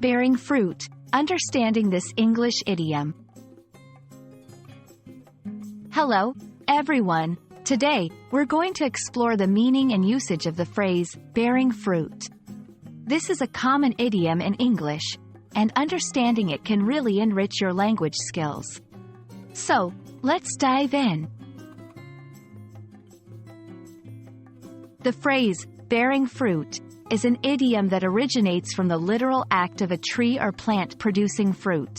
Bearing fruit, understanding this English idiom. Hello, everyone. Today, we're going to explore the meaning and usage of the phrase, bearing fruit. This is a common idiom in English, and understanding it can really enrich your language skills. So, let's dive in. The phrase, bearing fruit, is an idiom that originates from the literal act of a tree or plant producing fruit.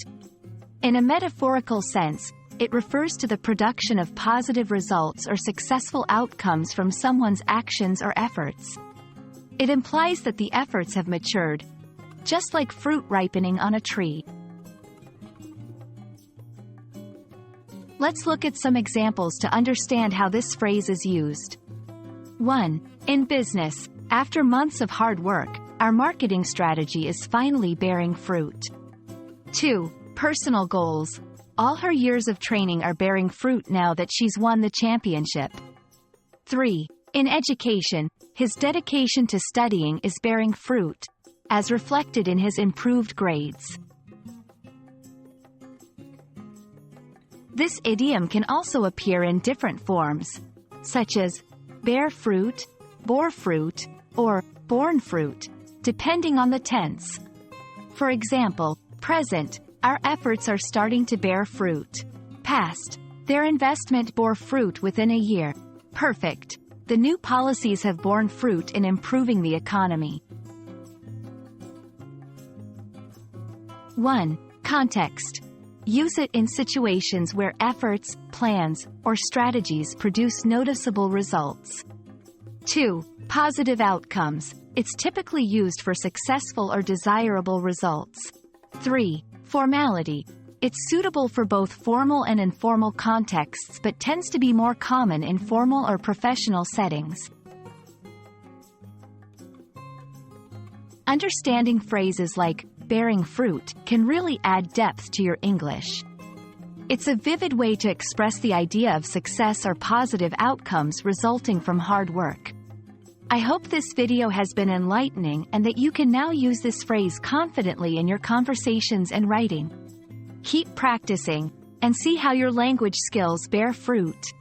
In a metaphorical sense, it refers to the production of positive results or successful outcomes from someone's actions or efforts. It implies that the efforts have matured, just like fruit ripening on a tree. Let's look at some examples to understand how this phrase is used. 1. In business, after months of hard work, our marketing strategy is finally bearing fruit. 2. Personal goals. All her years of training are bearing fruit now that she's won the championship. 3. In education, his dedication to studying is bearing fruit, as reflected in his improved grades. This idiom can also appear in different forms, such as bear fruit, bore fruit, or borne fruit, depending on the tense. For example, present, our efforts are starting to bear fruit. Past, their investment bore fruit within a year. Perfect, the new policies have borne fruit in improving the economy. 1. Context. Use it in situations where efforts, plans, or strategies produce noticeable results. 2. Positive outcomes. It's typically used for successful or desirable results. 3. Formality. It's suitable for both formal and informal contexts but tends to be more common in formal or professional settings. Understanding phrases like bearing fruit can really add depth to your English. It's a vivid way to express the idea of success or positive outcomes resulting from hard work. I hope this video has been enlightening and that you can now use this phrase confidently in your conversations and writing. Keep practicing, and see how your language skills bear fruit.